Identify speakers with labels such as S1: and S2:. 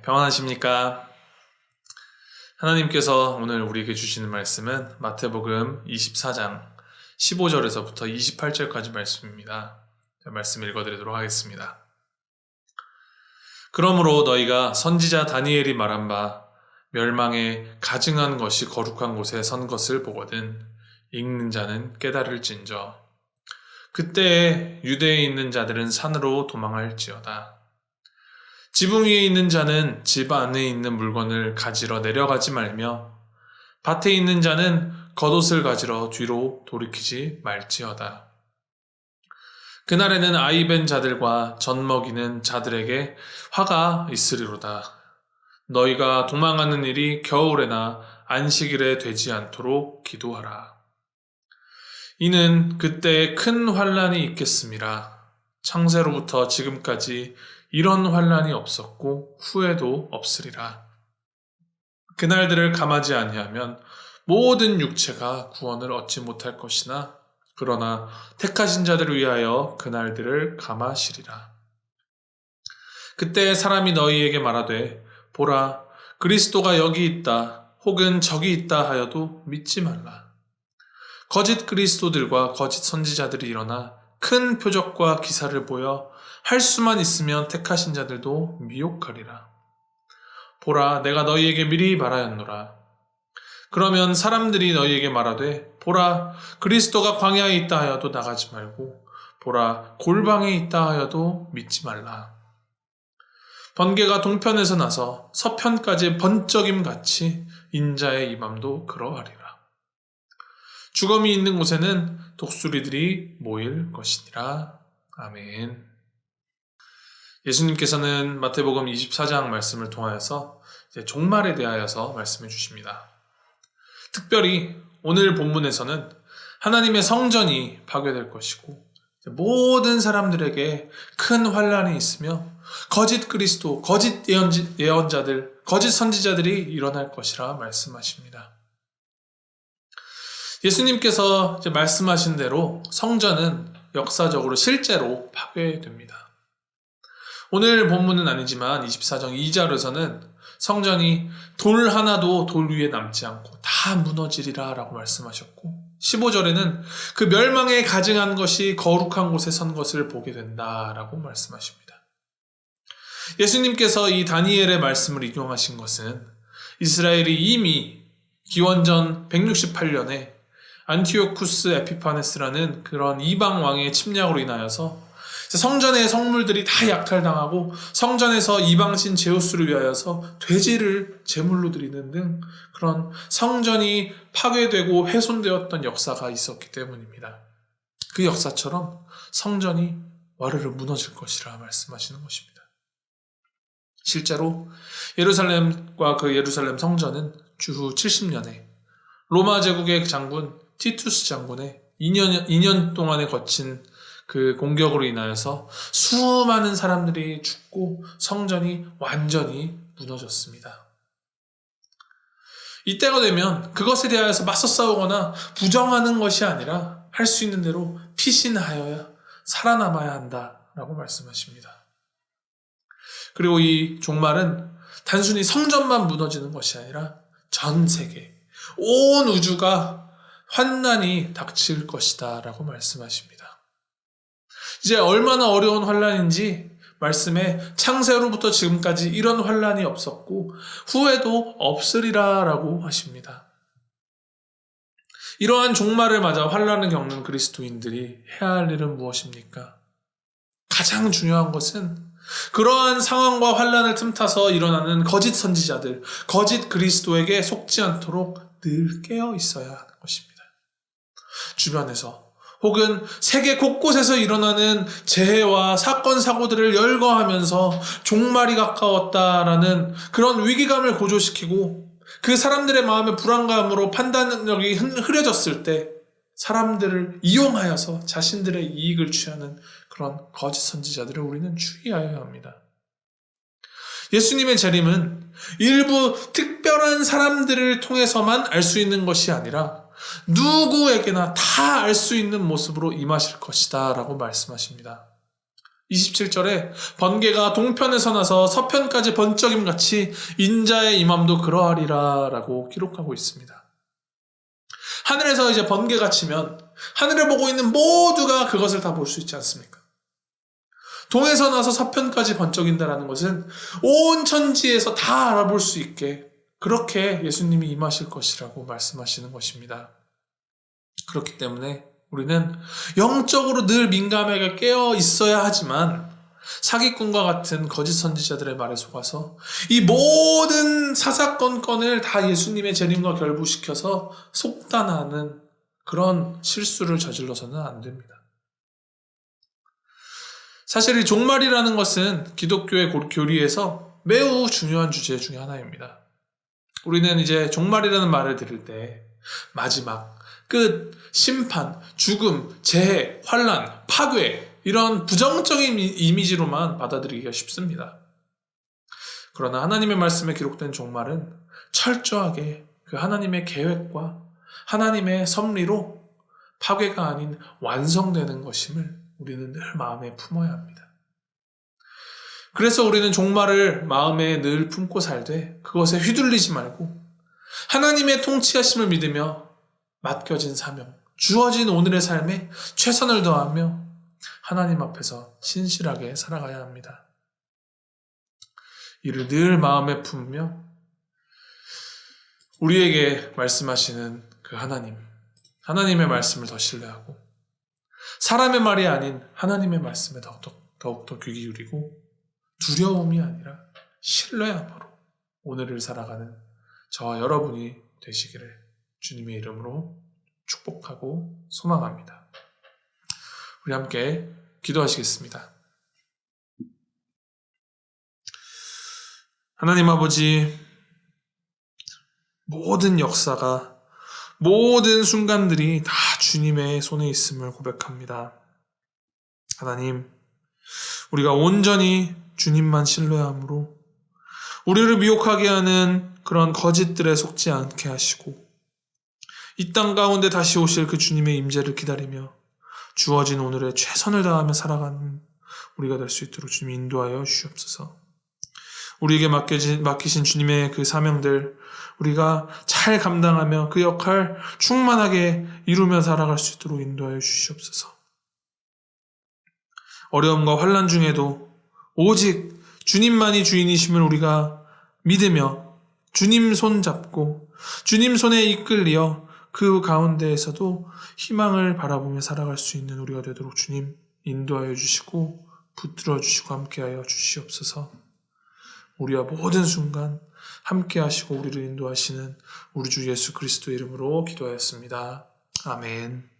S1: 평안하십니까? 하나님께서 오늘 우리에게 주시는 말씀은 마태복음 24장 15절에서부터 28절까지 말씀입니다. 말씀 읽어드리도록 하겠습니다. 그러므로 너희가 선지자 다니엘이 말한 바 멸망에 가증한 것이 거룩한 곳에 선 것을 보거든 읽는 자는 깨달을진저. 그때에 유대에 있는 자들은 산으로 도망할지어다. 지붕 위에 있는 자는 집 안에 있는 물건을 가지러 내려가지 말며 밭에 있는 자는 겉옷을 가지러 뒤로 돌이키지 말지어다. 그날에는 아이벤 자들과 젖 먹이는 자들에게 화가 있으리로다. 너희가 도망하는 일이 겨울에나 안식일에 되지 않도록 기도하라. 이는 그때에 큰 환난이 있겠음이라. 창세로부터 지금까지 이런 환난이 없었고 후에도 없으리라. 그날들을 감하지 아니하면 모든 육체가 구원을 얻지 못할 것이나 그러나 택하신 자들을 위하여 그날들을 감하시리라. 그때 사람이 너희에게 말하되 보라 그리스도가 여기 있다 혹은 저기 있다 하여도 믿지 말라. 거짓 그리스도들과 거짓 선지자들이 일어나 큰 표적과 기사를 보여 할 수만 있으면 택하신 자들도 미혹하리라. 보라 내가 너희에게 미리 말하였노라. 그러면 사람들이 너희에게 말하되 보라 그리스도가 광야에 있다 하여도 나가지 말고 보라 골방에 있다 하여도 믿지 말라. 번개가 동편에서 나서 서편까지 번쩍임 같이 인자의 임함도 그러하리라. 죽음이 있는 곳에는 독수리들이 모일 것이니라. 아멘. 예수님께서는 마태복음 24장 말씀을 통하여서 이제 종말에 대하여서 말씀해 주십니다. 특별히 오늘 본문에서는 하나님의 성전이 파괴될 것이고 모든 사람들에게 큰 환난이 있으며 거짓 그리스도, 거짓 예언자들, 거짓 선지자들이 일어날 것이라 말씀하십니다. 예수님께서 이제 말씀하신 대로 성전은 역사적으로 실제로 파괴됩니다. 오늘 본문은 아니지만 24장 2절에서는 성전이 돌 하나도 돌 위에 남지 않고 다 무너지리라 라고 말씀하셨고 15절에는 그 멸망에 가증한 것이 거룩한 곳에 선 것을 보게 된다라고 말씀하십니다. 예수님께서 이 다니엘의 말씀을 인용하신 것은 이스라엘이 이미 기원전 168년에 안티오쿠스 에피파네스라는 그런 이방 왕의 침략으로 인하여서 성전의 성물들이 다 약탈당하고 성전에서 이방신 제우스를 위하여서 돼지를 제물로 드리는 등 그런 성전이 파괴되고 훼손되었던 역사가 있었기 때문입니다. 그 역사처럼 성전이 와르르 무너질 것이라 말씀하시는 것입니다. 실제로 예루살렘과 그 예루살렘 성전은 주후 70년에 로마 제국의 장군 티투스 장군의 2년 동안에 거친 그 공격으로 인하여서 수많은 사람들이 죽고 성전이 완전히 무너졌습니다. 이때가 되면 그것에 대하여서 맞서 싸우거나 부정하는 것이 아니라 할 수 있는 대로 피신하여야 살아남아야 한다라고 말씀하십니다. 그리고 이 종말은 단순히 성전만 무너지는 것이 아니라 전 세계, 온 우주가 환난이 닥칠 것이다 라고 말씀하십니다. 이제 얼마나 어려운 환난인지 말씀에 창세로부터 지금까지 이런 환난이 없었고 후에도 없으리라 라고 하십니다. 이러한 종말을 맞아 환난을 겪는 그리스도인들이 해야 할 일은 무엇입니까? 가장 중요한 것은 그러한 상황과 환난을 틈타서 일어나는 거짓 선지자들, 거짓 그리스도에게 속지 않도록 늘 깨어 있어야 하는 것입니다. 주변에서 혹은 세계 곳곳에서 일어나는 재해와 사건, 사고들을 열거하면서 종말이 가까웠다라는 그런 위기감을 고조시키고 그 사람들의 마음의 불안감으로 판단력이 흐려졌을 때 사람들을 이용하여서 자신들의 이익을 취하는 그런 거짓 선지자들을 우리는 주의해야 합니다. 예수님의 재림은 일부 특별한 사람들을 통해서만 알 수 있는 것이 아니라 누구에게나 다 알 수 있는 모습으로 임하실 것이다 라고 말씀하십니다. 27절에 번개가 동편에서 나서 서편까지 번쩍임같이 인자의 임함도 그러하리라 라고 기록하고 있습니다. 하늘에서 이제 번개가 치면 하늘을 보고 있는 모두가 그것을 다 볼 수 있지 않습니까? 동에서 나서 서편까지 번쩍인다라는 것은 온 천지에서 다 알아볼 수 있게 그렇게 예수님이 임하실 것이라고 말씀하시는 것입니다. 그렇기 때문에 우리는 영적으로 늘 민감하게 깨어 있어야 하지만 사기꾼과 같은 거짓 선지자들의 말에 속아서 이 모든 사사건건을 다 예수님의 재림과 결부시켜서 속단하는 그런 실수를 저질러서는 안 됩니다. 사실 이 종말이라는 것은 기독교의 교리에서 매우 중요한 주제 중에 하나입니다. 우리는 이제 종말이라는 말을 들을 때 마지막, 끝, 심판, 죽음, 재해, 환란, 파괴 이런 부정적인 이미지로만 받아들이기가 쉽습니다. 그러나 하나님의 말씀에 기록된 종말은 철저하게 그 하나님의 계획과 하나님의 섭리로 파괴가 아닌 완성되는 것임을 우리는 늘 마음에 품어야 합니다. 그래서 우리는 종말을 마음에 늘 품고 살되 그것에 휘둘리지 말고 하나님의 통치하심을 믿으며 맡겨진 사명, 주어진 오늘의 삶에 최선을 다하며 하나님 앞에서 신실하게 살아가야 합니다. 이를 늘 마음에 품으며 우리에게 말씀하시는 그 하나님의 말씀을 더 신뢰하고 사람의 말이 아닌 하나님의 말씀에 더욱더 귀 기울이고 두려움이 아니라 신뢰함으로 오늘을 살아가는 저와 여러분이 되시기를 주님의 이름으로 축복하고 소망합니다. 우리 함께 기도하시겠습니다. 하나님 아버지, 모든 역사가, 모든 순간들이 다 주님의 손에 있음을 고백합니다. 하나님, 우리가 온전히 주님만 신뢰함으로 우리를 미혹하게 하는 그런 거짓들에 속지 않게 하시고 이 땅 가운데 다시 오실 그 주님의 임재를 기다리며 주어진 오늘에 최선을 다하며 살아가는 우리가 될 수 있도록 주님 인도하여 주시옵소서. 우리에게 맡기신 주님의 그 사명들 우리가 잘 감당하며 그 역할 충만하게 이루며 살아갈 수 있도록 인도하여 주시옵소서. 어려움과 환난 중에도 오직 주님만이 주인이심을 우리가 믿으며 주님 손 잡고 주님 손에 이끌려 그 가운데에서도 희망을 바라보며 살아갈 수 있는 우리가 되도록 주님 인도하여 주시고 붙들어 주시고 함께하여 주시옵소서. 우리와 모든 순간 함께 하시고 우리를 인도하시는 우리 주 예수 그리스도의 이름으로 기도하였습니다. 아멘.